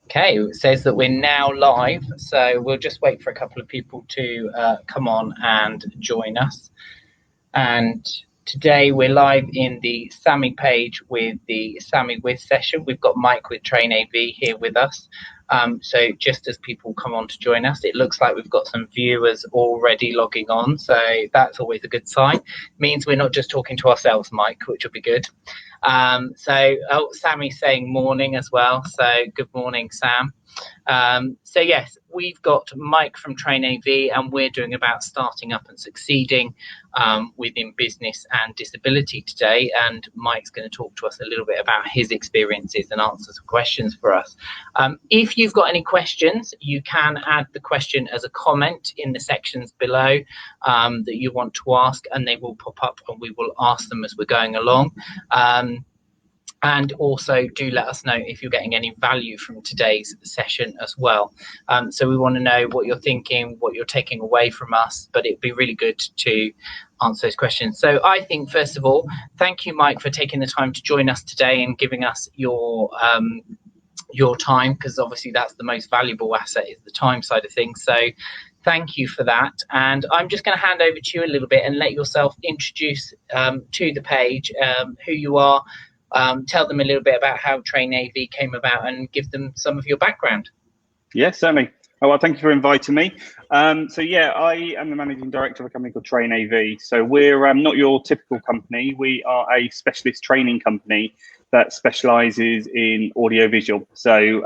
Okay, it says that we're now live, so we'll just wait for a couple of people to come on and join us. And today we're live in the Samee page with the Samee With session. We've got Mike with Train AV here with us. So just as people come on to join us, it looks like we've got some viewers already logging on. So that's always a good sign. It means we're not just talking to ourselves, Mike, which will be good. Samee's saying morning as well. So good morning, Sam. So yes, we've got Mike from Train AV, and we're doing about starting up and succeeding within business and disability today. And Mike's going to talk to us a little bit about his experiences and answer some questions for us. If you've got any questions, you can add the question as a comment in the sections below that you want to ask, and they will pop up and we will ask them as we're going along. And also do let us know if you're getting any value from today's session as well. So we want to know what you're thinking, what you're taking away from us, but it'd be really good to answer those questions. So I think, first of all, thank you, Mike, for taking the time to join us today and giving us your time, because obviously that's the most valuable asset, is the time side of things. So thank you for that. And I'm just going to hand over to you a little bit and let yourself introduce to the page who you are. Tell them a little bit about how Train AV came about and give them some of your background. Yes, certainly. Oh, well, thank you for inviting me. So yeah, I am the managing director of a company called Train AV. So we're not your typical company. We are a specialist training company that specialises in audiovisual. So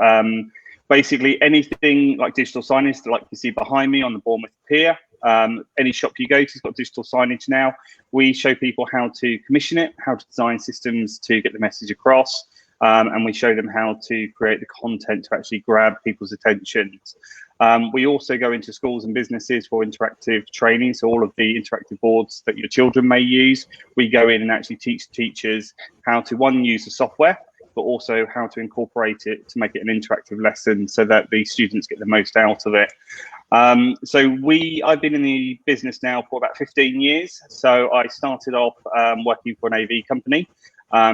basically anything like digital signage, like you see behind me on the Bournemouth Pier. Any shop you go to has got digital signage now. We show people how to commission it, how to design systems to get the message across, and we show them how to create the content to actually grab people's attentions. We also go into schools and businesses for interactive training, so all of the interactive boards that your children may use, we go in and actually teach teachers how to, one, use the software, but also how to incorporate it to make it an interactive lesson so that the students get the most out of it. I've been in the business now for about 15 years. So I started off working for an AV company.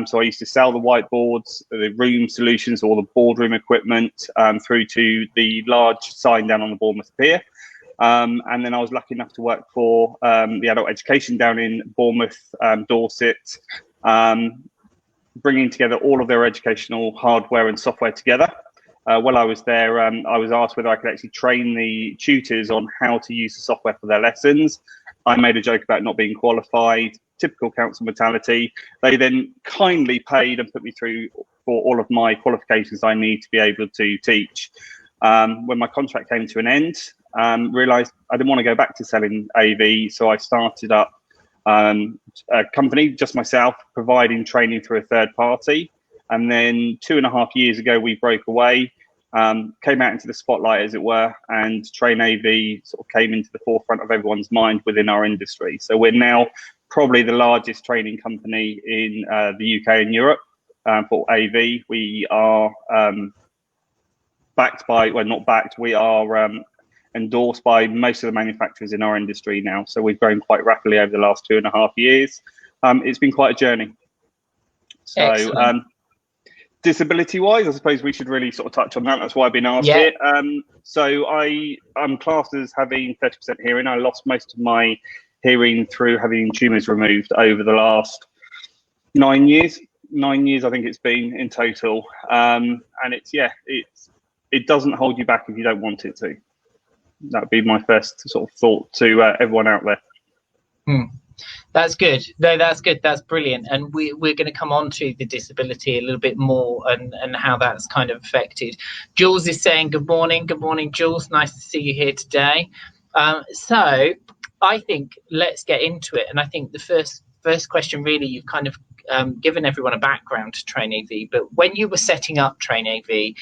So I used to sell the whiteboards, the room solutions, all the boardroom equipment, through to the large sign down on the Bournemouth Pier. And then I was lucky enough to work for the adult education down in Bournemouth, Dorset, bringing together all of their educational hardware and software together. While I was there, I was asked whether I could actually train the tutors on how to use the software for their lessons. I made a joke about not being qualified, typical council mentality. They then kindly paid and put me through for all of my qualifications I need to be able to teach. When my contract came to an end, realised I didn't want to go back to selling AV, so I started up a company, just myself, providing training through a third party. And then 2.5 years ago, we broke away, came out into the spotlight, as it were, and Train AV sort of came into the forefront of everyone's mind within our industry. So we're now probably the largest training company in the UK and Europe for AV. We are backed by, well, not backed, we are endorsed by most of the manufacturers in our industry now. So we've grown quite rapidly over the last 2.5 years. It's been quite a journey. So disability-wise, I suppose we should really sort of touch on that. That's why I've been asked here. So I'm classed as having 30% hearing. I lost most of my hearing through having tumours removed over the last 9 years. 9 years, I think it's been in total. And it doesn't hold you back if you don't want it to. That would be my first sort of thought to everyone out there. That's good. No, that's good. That's brilliant. And we're going to come on to the disability a little bit more and how that's kind of affected. Jules is saying good morning. Good morning, Jules. Nice to see you here today. So I think let's get into it. And I think the first question, really, you've kind of given everyone a background to Train AV. But when you were setting up Train AV,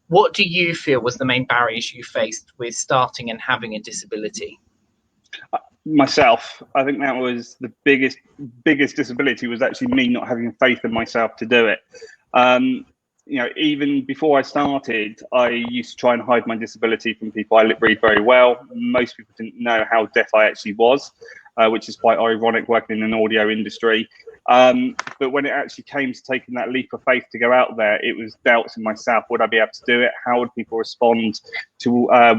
what do you feel was the main barriers you faced with starting and having a disability? Myself, I think that was the biggest disability, was actually me not having faith in myself to do it. Even before I started, I used to try and hide my disability from people. I lip read very well. Most people didn't know how deaf I actually was, which is quite ironic working in an audio industry. But when it actually came to taking that leap of faith to go out there, it was doubts in myself. Would I be able to do it? How would people respond to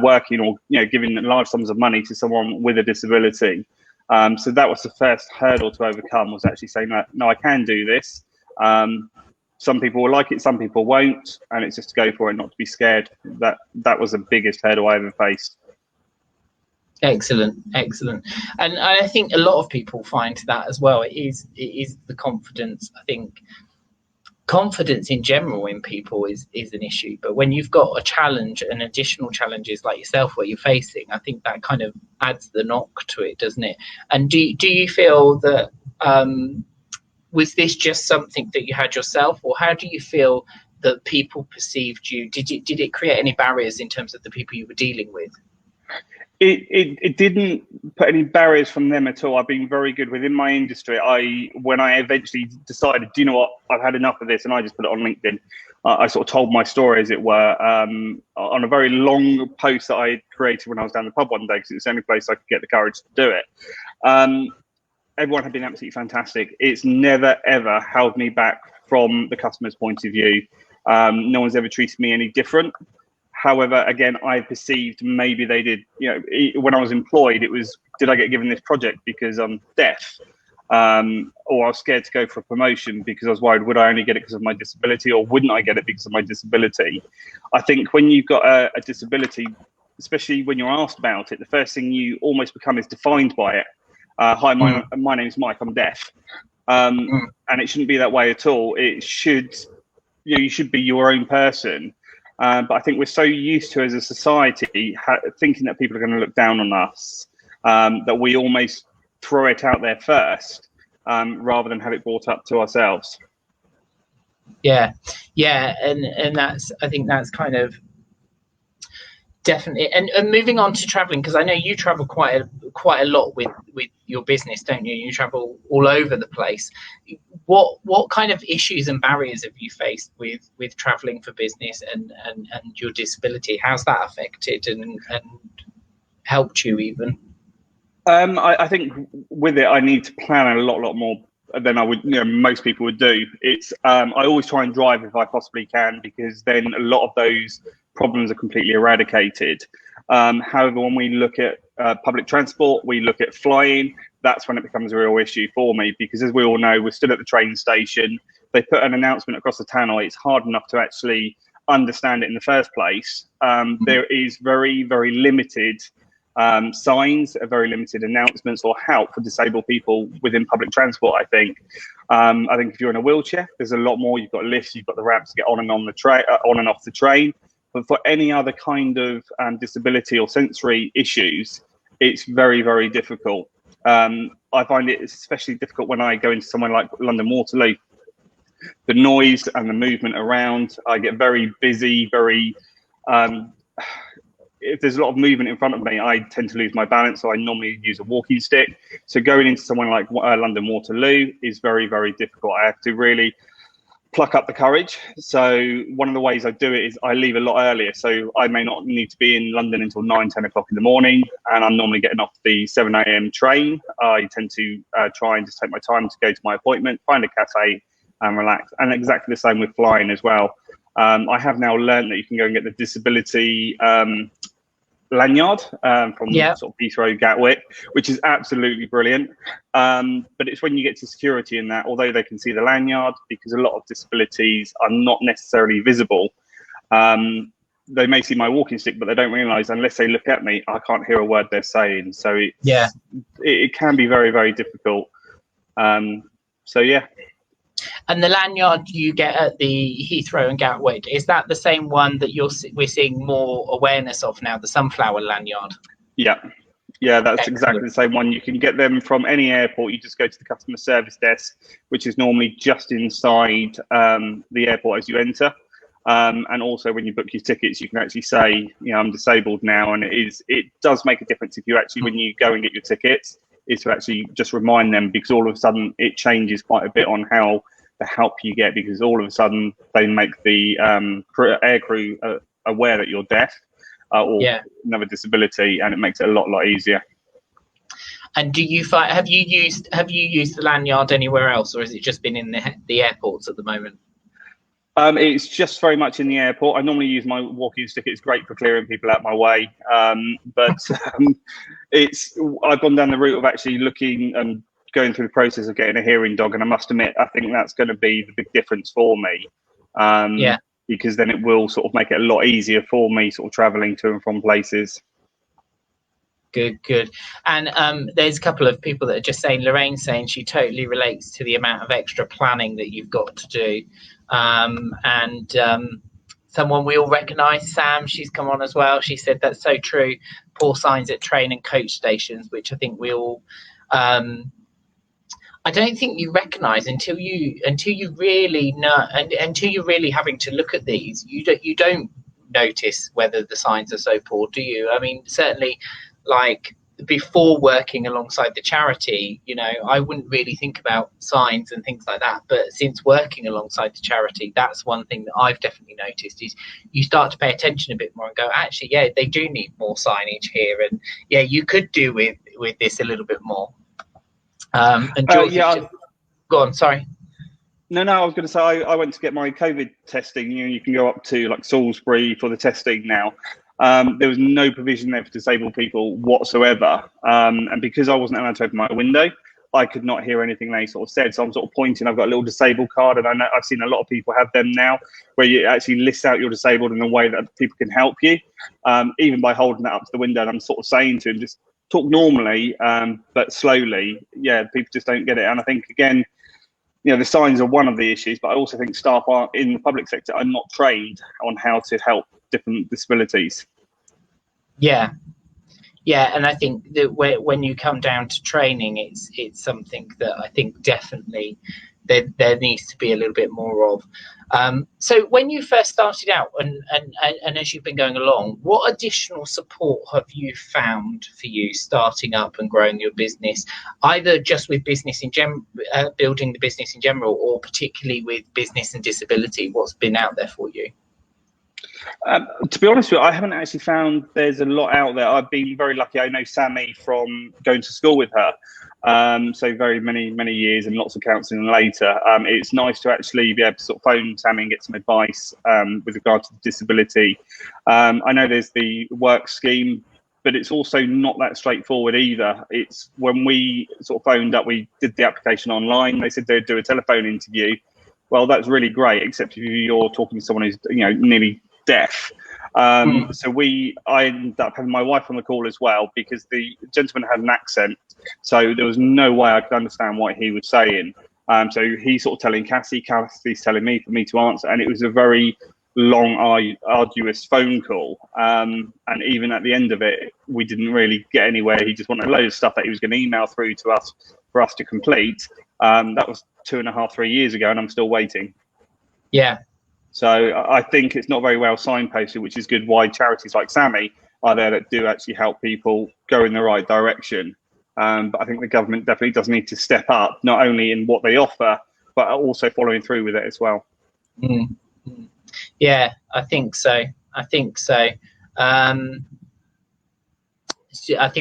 working or giving large sums of money to someone with a disability? So that was the first hurdle to overcome, was actually saying that, no, I can do this. Some people will like it, some people won't, and it's just to go for it, not to be scared. That was the biggest hurdle I ever faced. Excellent. And I think a lot of people find that as well. It is the confidence. I think confidence in general in people is an issue, but when you've got a challenge and additional challenges like yourself where you're facing, I think that kind of adds the knock to it, doesn't it? And do you feel that was this just something that you had yourself, or how do you feel that people perceived you? Did it create any barriers in terms of the people you were dealing with? It didn't put any barriers from them at all. I've been very good within my industry. When I eventually decided, do you know what, I've had enough of this, and I just put it on LinkedIn. I sort of told my story, as it were, on a very long post that I created when I was down the pub one day, because it's the only place I could get the courage to do it. Everyone had been absolutely fantastic. It's never, ever held me back from the customer's point of view. No one's ever treated me any different. However, again, I perceived maybe they did, when I was employed, it was, did I get given this project because I'm deaf? Or I was scared to go for a promotion because I was worried, would I only get it because of my disability, or wouldn't I get it because of my disability? I think when you've got a disability, especially when you're asked about it, the first thing you almost become is defined by it. Hi, my name's Mike, I'm deaf. And it shouldn't be that way at all. It should, you should be your own person. But I think we're so used to, as a society, thinking that people are going to look down on us, that we almost throw it out there first, rather than have it brought up to ourselves. Yeah, and that's, I think that's kind of definitely. And moving on to traveling, because I know you travel quite a lot with your business, don't you? You travel all over the place. What kind of issues and barriers have you faced with traveling for business and your disability? How's that affected and helped you even? I think with it, I need to plan a lot more than I would, most people would do. It's I always try and drive if I possibly can, because then a lot of those problems are completely eradicated. However, when we look at public transport, we look at flying, that's when it becomes a real issue for me, because as we all know, we're still at the train station. They put an announcement across the tannoy. It's hard enough to actually understand it in the first place. There is very, very limited signs, very limited announcements or help for disabled people within public transport. I think if you're in a wheelchair, there's a lot more. You've got lifts, you've got the ramps to get on and off the train. But for any other kind of disability or sensory issues, it's very, very difficult. I find it especially difficult when I go into somewhere like London Waterloo. The noise and the movement around, I get very busy, very if there's a lot of movement in front of me, I tend to lose my balance, so I normally use a walking stick. So going into somewhere like London Waterloo is very, very difficult. I have to really pluck up the courage. So one of the ways I do it is I leave a lot earlier. So I may not need to be in London until 9-10 o'clock in the morning, and I'm normally getting off the 7 a.m. train. I tend to try and just take my time to go to my appointment, find a cafe and relax. And exactly the same with flying as well. I have now learned that you can go and get the disability lanyard from sort of Heathrow, Gatwick, which is absolutely brilliant. But it's when you get to security in that, although they can see the lanyard, because a lot of disabilities are not necessarily visible. They may see my walking stick, but they don't realise, unless they look at me, I can't hear a word they're saying. So it can be very, very difficult. So yeah. And the lanyard you get at the Heathrow and Gatwick, is that the same one that we're seeing more awareness of now, the sunflower lanyard? Yeah, that's exactly the same one. You can get them from any airport. You just go to the customer service desk, which is normally just inside the airport as you enter. And also when you book your tickets, you can actually say, I'm disabled now. And it does make a difference if you actually, when you go and get your tickets, is to actually just remind them, because all of a sudden it changes quite a bit on how the help you get, because all of a sudden they make the air crew aware that you're deaf or another disability, and it makes it a lot easier. And do you find have you used the lanyard anywhere else, or has it just been in the airports at the moment? It's just very much in the airport. I normally use my walking stick. It's great for clearing people out my way. But I've gone down the route of actually looking and going through the process of getting a hearing dog. And I must admit, I think that's going to be the big difference for me. Yeah. Because then it will sort of make it a lot easier for me sort of traveling to and from places. Good. And there's a couple of people that are just saying, Lorraine's saying she totally relates to the amount of extra planning that you've got to do. Someone we all recognise, Sam, she's come on as well. She said that's so true. Poor signs at train and coach stations, which I think we all. I don't think you recognise until you really know, and until you're really having to look at these. You don't notice whether the signs are so poor, do you? I mean, certainly, like before working alongside the charity, I wouldn't really think about signs and things like that. But since working alongside the charity, that's one thing that I've definitely noticed is you start to pay attention a bit more and go, actually, yeah, they do need more signage here, and yeah, you could do with this a little bit more. And George, go on. Sorry. No, I was going to say I went to get my COVID testing. You can go up to like Salisbury for the testing now. There was no provision there for disabled people whatsoever, and because I wasn't allowed to open my window, I could not hear anything they sort of said. So I'm sort of pointing. I've got a little disabled card, and I know I've seen a lot of people have them now, where you actually list out you're disabled in a way that people can help you, even by holding that up to the window. And I'm sort of saying to them, just talk normally, but slowly. Yeah, people just don't get it. And I think, again, the signs are one of the issues, but I also think staff in the public sector are not trained on how to help different disabilities. Yeah, and I think that when you come down to training, it's something that I think definitely there needs to be a little bit more of. So when you first started out and as you've been going along, what additional support have you found for you starting up and growing your business, either just with business in building the business in general, or particularly with business and disability? What's been out there for you? To be honest with you, I haven't actually found there's a lot out there. I've been very lucky. I know Samee from going to school with her. So very many years and lots of counselling later. It's nice to actually be able to sort of phone Samee and get some advice with regard to disability. I know there's the work scheme, but it's also not that straightforward either. It's when we sort of phoned up, we did the application online. They said they'd do a telephone interview. Well, that's really great, except if you're talking to someone who's nearly deaf. So I ended up having my wife on the call as well, because the gentleman had an accent, so there was no way I could understand what he was saying. So he's sort of telling Cassie's telling me for me to answer, and it was a very long, arduous phone call. And even at the end of it, we didn't really get anywhere. He just wanted a load of stuff that he was going to email through to us for us to complete. That was 2.5, 3 years ago, and I'm still waiting. Yeah. So I think it's not very well signposted, which is good. Why charities like Samee are there that do actually help people go in the right direction. But I think the government definitely does need to step up, not only in what they offer, but also following through with it as well. Mm-hmm. Yeah, I think so. I think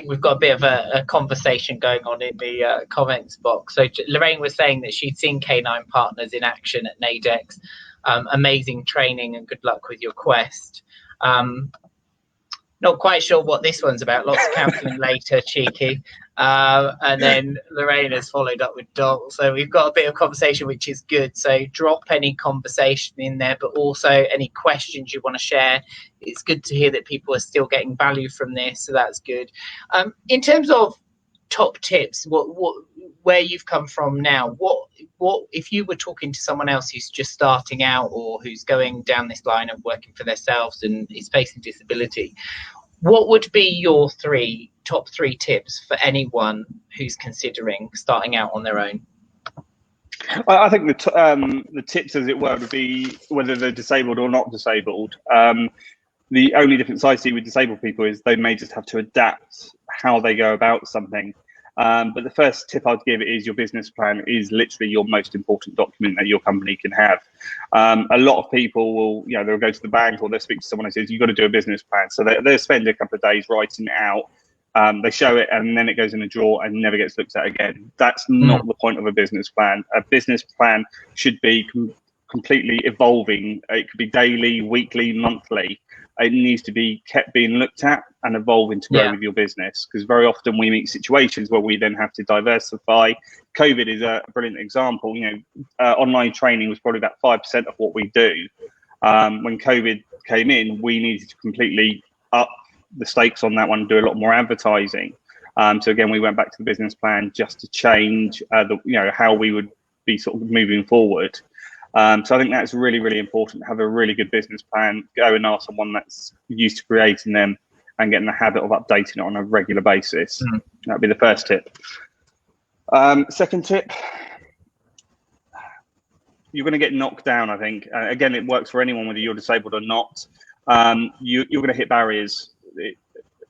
we've got a bit of a conversation going on in the comments box. So Lorraine was saying that she'd seen Canine Partners in action at NAIDEX. Amazing training and good luck with your quest. Not quite sure what this one's about. Lots of counselling later, cheeky. And then Lorraine has followed up with Dol. So we've got a bit of conversation, which is good. So drop any conversation in there, but also any questions you want to share. It's good to hear that people are still getting value from this. So that's good. In terms of top tips, where you've come from now, what if you were talking to someone else who's just starting out or who's going down this line of working for themselves and is facing disability, what would be your top three tips for anyone who's considering starting out on their own? I think the tips, as it were, would be whether they're disabled or not disabled. The only difference I see with disabled people is they may just have to adapt how they go about something. But the first tip I'd give is your business plan is literally your most important document that your company can have. A lot of people will, they'll go to the bank or they'll speak to someone who says, you've got to do a business plan. So they'll spend a couple of days writing it out. They show it and then it goes in a drawer and never gets looked at again. That's not the point of a business plan. A business plan should be completely evolving. It could be daily, weekly, monthly. It needs to be kept being looked at and evolving to grow with your business, because very often we meet situations where we then have to diversify. COVID is a brilliant example. Online training was probably about 5% of what we do. When COVID came in, we needed to completely up the stakes on that one, do a lot more advertising. So again, we went back to the business plan just to change how we would be sort of moving forward. So I think that's really, really important to have a really good business plan, go and ask someone that's used to creating them and getting the habit of updating it on a regular basis. That'd be the first tip. Second tip, you're going to get knocked down, I think. Again, it works for anyone, whether you're disabled or not. You're going to hit barriers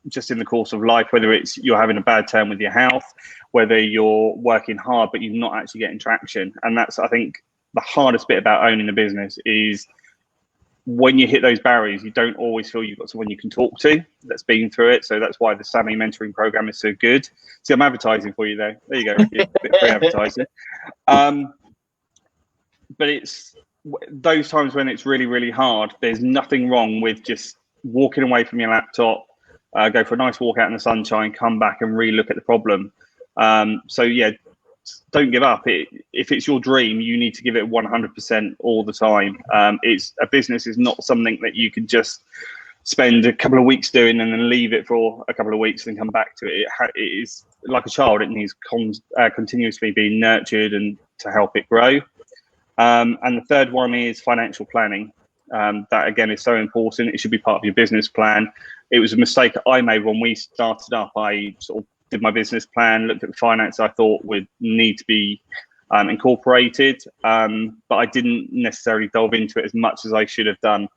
just in the course of life, whether it's you're having a bad term with your health, whether you're working hard, but you're not actually getting traction. And that's, I think, the hardest bit about owning a business is when you hit those barriers, you don't always feel you've got someone you can talk to that's been through it. So that's why the Samee mentoring program is so good. See, I'm advertising for you there. There you go. A bit of free advertising. But it's those times when it's really, really hard. There's nothing wrong with just walking away from your laptop, go for a nice walk out in the sunshine, come back and re-look at the problem. So yeah, don't give up. If it's your dream, you need to give it 100% all the time. It's a business is not something that you can just spend a couple of weeks doing and then leave it for a couple of weeks and come back to it. It is like a child. It needs continuously being nurtured and to help it grow. And the third one is financial planning. That again is so important. It should be part of your business plan. It was a mistake I made when we started up. I sort of did my business plan, looked at the finance I thought would need to be incorporated, but I didn't necessarily delve into it as much as I should have done.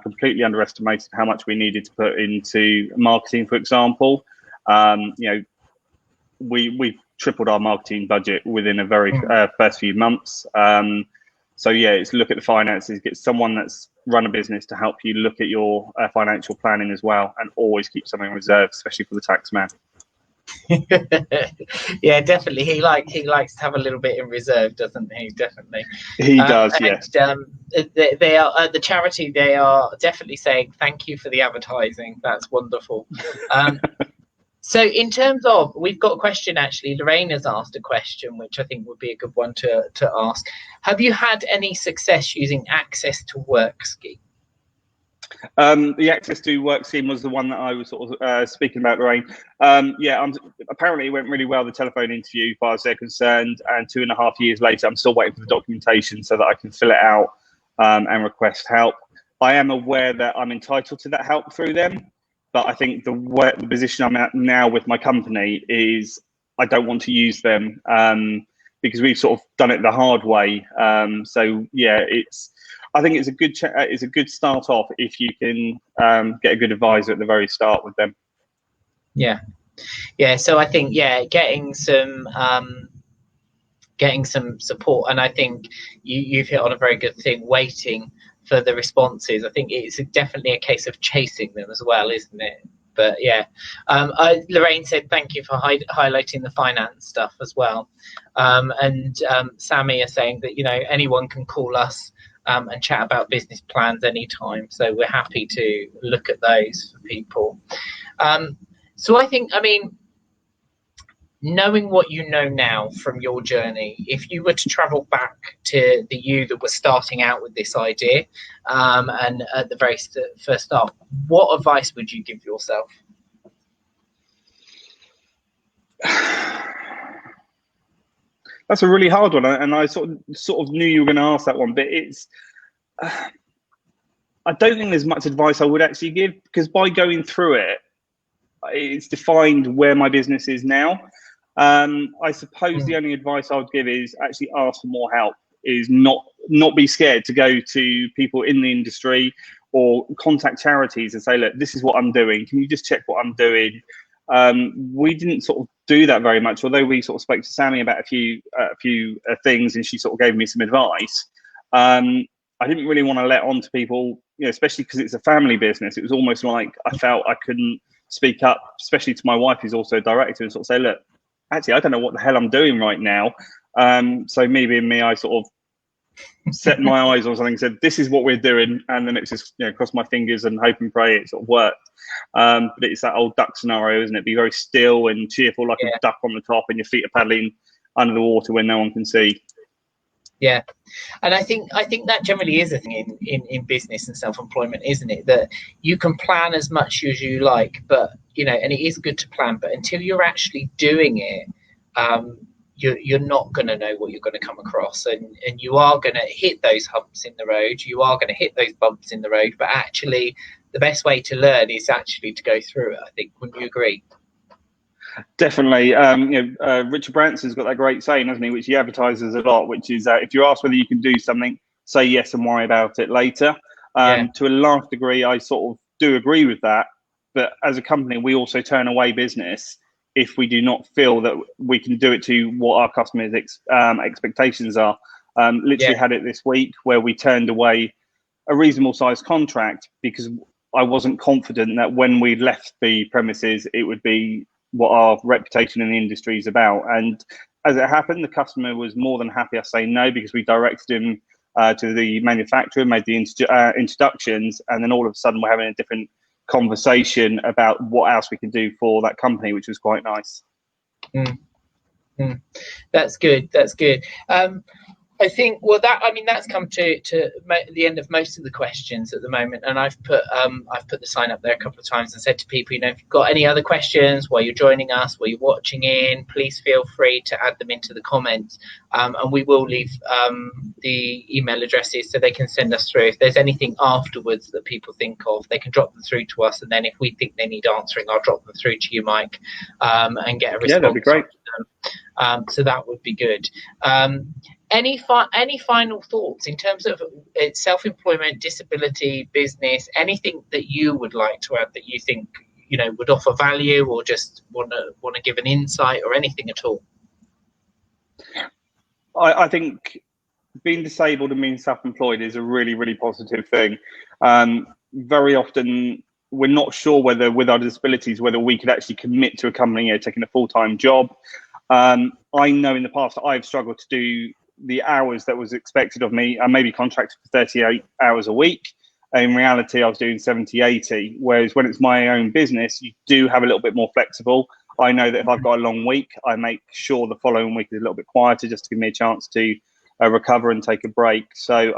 Completely underestimated how much we needed to put into marketing, for example. We tripled our marketing budget within a very first few months. So yeah, it's look at the finances, get someone that's run a business to help you look at your financial planning as well, and always keep something reserved, especially for the tax man. Yeah, definitely. He likes to have a little bit in reserve, doesn't he? Definitely. He does, yes. They are the charity. They are definitely saying thank you for the advertising. That's wonderful. So in terms of, we've got a question actually. Lorraine has asked a question, which I think would be a good one to ask. Have you had any success using Access to Work scheme? The Access to Work scheme was the one that I was sort of speaking about, Lorraine. Apparently it went really well, the telephone interview, as far as they're concerned, and 2.5 years later, I'm still waiting for the documentation so that I can fill it out and request help. I am aware that I'm entitled to that help through them, but I think the position I'm at now with my company is I don't want to use them because we've sort of done it the hard way. So yeah, I think it's a good start off if you can get a good advisor at the very start with them. Yeah. So I think getting some support, and I think you've hit on a very good thing. Waiting for the responses. I think it's definitely a case of chasing them as well, isn't it? But yeah, Lorraine said thank you for highlighting the finance stuff as well, and Samee is saying that anyone can call us and chat about business plans anytime. So we're happy to look at those for people. So I think, knowing what you know now from your journey, if you were to travel back to the you that was starting out with this idea and at the very first start, what advice would you give yourself? That's a really hard one, and I sort of knew you were going to ask that one, but it's I don't think there's much advice I would actually give, because by going through it, it's defined where my business is now. I suppose the only advice I would give is actually ask for more help, is not be scared to go to people in the industry or contact charities and say, look, this is what I'm doing. Can you just check what I'm doing? We didn't sort of do that very much, although we sort of spoke to Samee about a few things, and she sort of gave me some advice. I didn't really want to let on to people, especially because it's a family business. It was almost like I felt I couldn't speak up, especially to my wife, who's also a director, and sort of say, look, actually, I don't know what the hell I'm doing right now. So me being me, I sort of set my eyes on something, said, this is what we're doing. And then it's just, cross my fingers and hope and pray it sort of worked. But it's that old duck scenario, isn't it? Be very still and cheerful like a duck on the top, and your feet are paddling under the water when no one can see. Yeah, and I think that generally is a thing in business and self-employment, isn't it? That you can plan as much as you like, but and it is good to plan, but until you're actually doing it, you're not going to know what you're going to come across, and you are going to hit those humps in the road, you are going to hit those bumps in the road, but actually the best way to learn is actually to go through it, I think. Wouldn't you agree? Definitely. Richard Branson's got that great saying, hasn't he, which he advertises a lot, which is if you're asked whether you can do something, say yes and worry about it later. To a large degree, I sort of do agree with that. But as a company, we also turn away business if we do not feel that we can do it to what our customers' expectations are. Literally had it this week where we turned away a reasonable sized contract because I wasn't confident that when we left the premises, it would be what our reputation in the industry is about. And as it happened, the customer was more than happy I say no, because we directed him to the manufacturer, made the introductions, and then all of a sudden we're having a different conversation about what else we can do for that company, which was quite nice. That's good. I think, well, that's come to the end of most of the questions at the moment, and I've put the sign up there a couple of times and said to people, if you've got any other questions while you're joining us, while you're watching in, please feel free to add them into the comments, and we will leave the email addresses so they can send us through. If there's anything afterwards that people think of, they can drop them through to us, and then if we think they need answering, I'll drop them through to you, Mike, and get a response. Yeah, that'd be great. So that would be good. Any final thoughts in terms of self-employment, disability, business, anything that you would like to add that you think would offer value, or just want to give an insight, or anything at all? I think being disabled and being self-employed is a really, really positive thing. Very often we're not sure whether with our disabilities whether we could actually commit to a company, taking a full-time job. I know in the past I've struggled to do the hours that was expected of me. I may be contracted for 38 hours a week. In reality, I was doing 70, 80. Whereas when it's my own business, you do have a little bit more flexible. I know that if I've got a long week, I make sure the following week is a little bit quieter, just to give me a chance to recover and take a break. So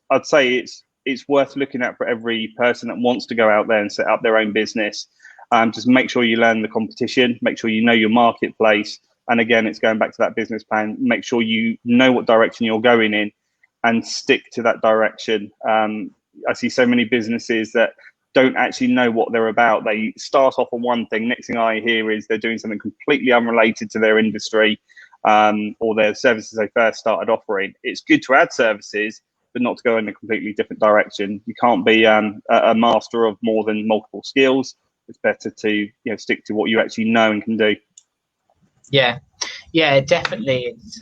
I'd say it's worth looking at for every person that wants to go out there and set up their own business. Just make sure you learn the competition, make sure you know your marketplace. And again, it's going back to that business plan. Make sure you know what direction you're going in and stick to that direction. I see so many businesses that don't actually know what they're about. They start off on one thing. Next thing I hear is they're doing something completely unrelated to their industry or their services they first started offering. It's good to add services, but not to go in a completely different direction. You can't be a master of more than multiple skills. It's better to stick to what you actually know and can do. Yeah, definitely. It's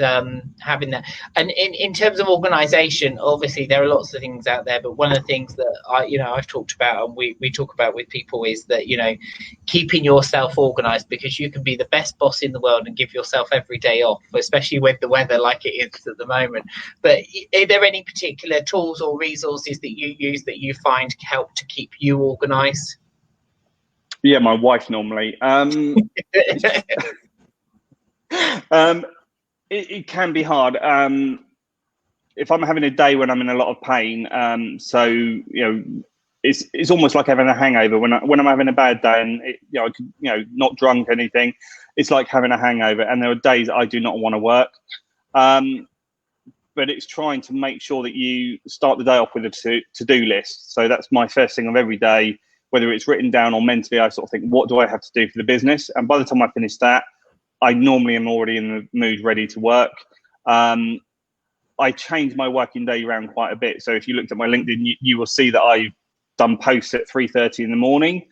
having that. And in terms of organisation, obviously there are lots of things out there, but one of the things that I've talked about and we talk about with people is that keeping yourself organised, because you can be the best boss in the world and give yourself every day off, especially with the weather like it is at the moment. But are there any particular tools or resources that you use that you find help to keep you organised? Yeah, my wife normally. It can be hard. If I'm having a day when I'm in a lot of pain, it's almost like having a hangover. When I'm having a bad day and I could, not drunk or anything, it's like having a hangover. And there are days I do not want to work. But it's trying to make sure that you start the day off with a to-do list. So that's my first thing of every day, whether it's written down or mentally. I sort of think, what do I have to do for the business? And by the time I finish that, I normally am already in the mood ready to work. I change my working day around quite a bit. So if you looked at my LinkedIn, you will see that I've done posts at 3:30 in the morning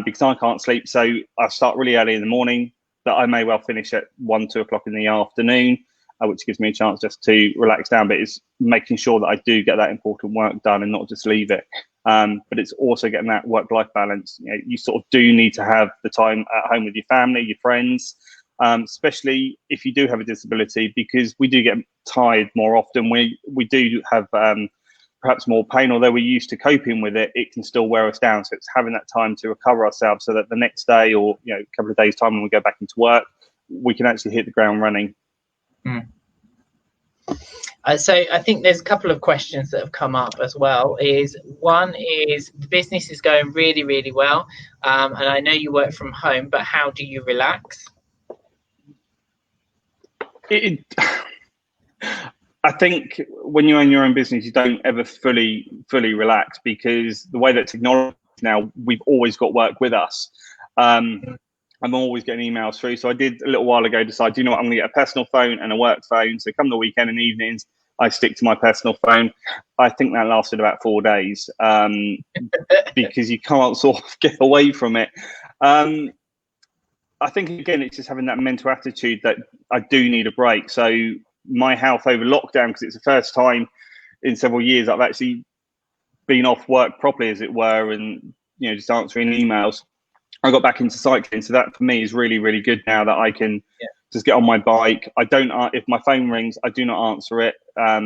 because I can't sleep. So I start really early in the morning, that I may well finish at 1, 2 o'clock in the afternoon, which gives me a chance just to relax down. But it's making sure that I do get that important work done and not just leave it. but it's also getting that work-life balance. You sort of do need to have the time at home with your family, your friends, especially if you do have a disability, because we do get tired more often. We do have perhaps more pain, although we're used to coping with it. It can still wear us down. So it's having that time to recover ourselves, so that the next day, or a couple of days' time when we go back into work, we can actually hit the ground running. So I think there's a couple of questions that have come up as well. One is the business is going really, really well, and I know you work from home, but how do you relax? I think when you own your own business, you don't ever fully relax, because the way that technology is now, we've always got work with us. I'm always getting emails through. So I did a little while ago decide, I'm going to get a personal phone and a work phone. So come the weekend and evenings, I stick to my personal phone. I think that lasted about 4 days, because you can't sort of get away from it. I think, again, it's just having that mental attitude that I do need a break. So my health over lockdown, because it's the first time in several years I've actually been off work properly, as it were, and just answering emails. I got back into cycling, so that for me is really, really good now, that I can just get on my bike. I don't, if my phone rings, I do not answer it,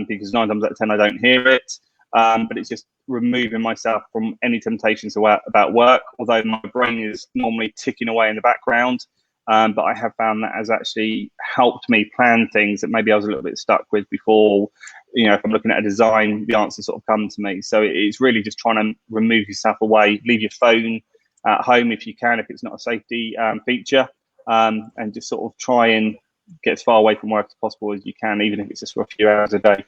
because 9 times out of 10 I don't hear it. But it's just removing myself from any temptations about work, although my brain is normally ticking away in the background. But I have found that has actually helped me plan things that maybe I was a little bit stuck with before. If I'm looking at a design, the answers sort of come to me. So it's really just trying to remove yourself away, leave your phone at home if you can, if it's not a safety feature, and just sort of try and get as far away from work as possible as you can, even if it's just for a few hours a day.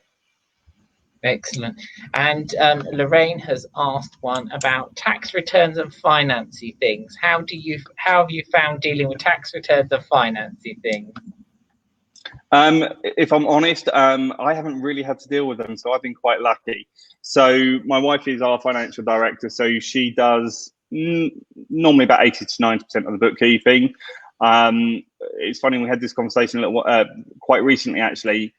Excellent. And Lorraine has asked one about tax returns and financing things. How have you found dealing with tax returns and financing things? If I'm honest, I haven't really had to deal with them, so I've been quite lucky. So my wife is our financial director, so she does normally about 80 to 90% of the bookkeeping. It's funny, we had this conversation quite recently, actually.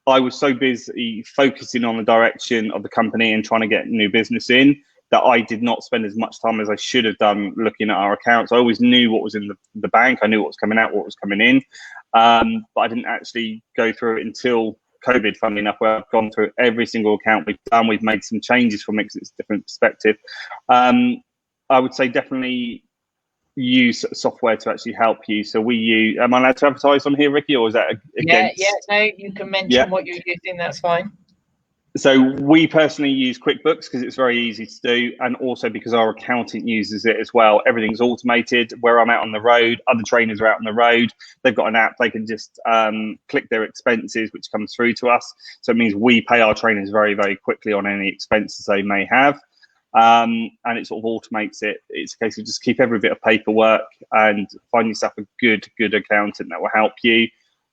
I was so busy focusing on the direction of the company and trying to get new business in, that I did not spend as much time as I should have done looking at our accounts. I always knew what was in the bank. I knew what was coming out, what was coming in. But I didn't actually go through it until COVID, funnily enough, where I've gone through every single account we've done. We've made some changes from it because it's a different perspective. I would say definitely use software to actually help you. So we use, am I allowed to advertise on here, Ricky, or is that against? No, you can mention what you're using, that's fine. So we personally use QuickBooks because it's very easy to do, and also because our accountant uses it as well. Everything's automated. Where I'm out on the road, other trainers are out on the road. They've got an app. They can just click their expenses, which comes through to us. So it means we pay our trainers very, very quickly on any expenses they may have. And it sort of automates it. It's a case of just keep every bit of paperwork and find yourself a good accountant that will help you.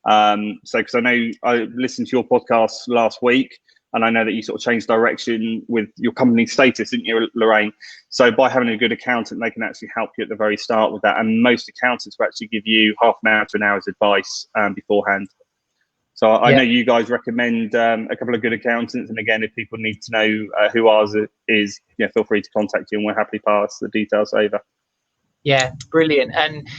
So because I know I listened to your podcast last week, and I know that you sort of changed direction with your company status, didn't you, Lorraine? So by having a good accountant, they can actually help you at the very start with that. And most accountants will actually give you half an hour to an hour's advice beforehand. So I know you guys recommend a couple of good accountants. And again, if people need to know who ours is, feel free to contact you, and we'll happily pass the details over. Yeah, brilliant. And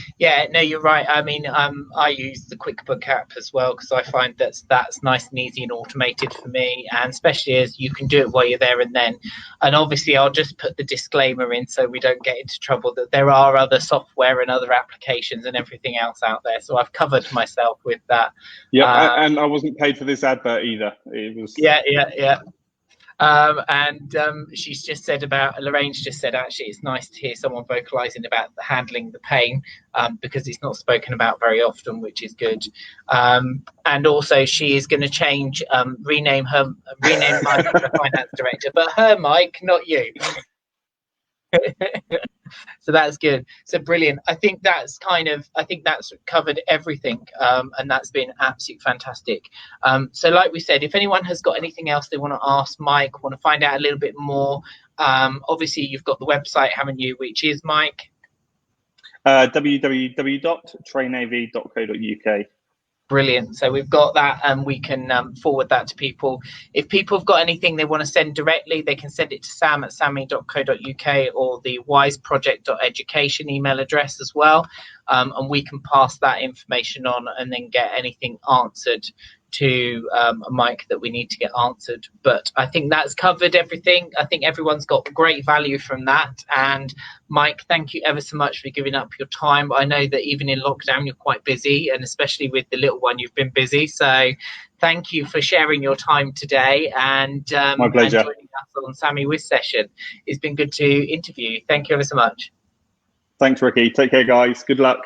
no, you're right. I mean, I use the QuickBook app as well, because I find that's nice and easy and automated for me, and especially as you can do it while you're there and then. And obviously I'll just put the disclaimer in so we don't get into trouble that there are other software and other applications and everything else out there. So I've covered myself with that. Yeah, and I wasn't paid for this advert either. It was she's just said Lorraine's just said, actually, it's nice to hear someone vocalizing about handling the pain, because it's not spoken about very often, which is good. And also she is going to rename Mike as the finance director, but her Mike, not you. So that's good. So brilliant. I think that's covered everything, and that's been absolutely fantastic. So like we said, if anyone has got anything else they want to ask Mike, want to find out a little bit more, obviously you've got the website, haven't you, which is, Mike? www.trainav.co.uk. Brilliant. So we've got that, and we can forward that to people. If people have got anything they want to send directly, they can send it to sam@samee.co.uk or the wiseproject.education email address as well. And we can pass that information on and then get anything answered to Mike that we need to get answered. But I think that's covered everything. I think everyone's got great value from that. And Mike, thank you ever so much for giving up your time. I know that even in lockdown, you're quite busy, and especially with the little one, you've been busy. So thank you for sharing your time today and, My pleasure. and joining us on Samee Wiz Session. It's been good to interview you. Thank you ever so much. Thanks, Ricky. Take care, guys. Good luck.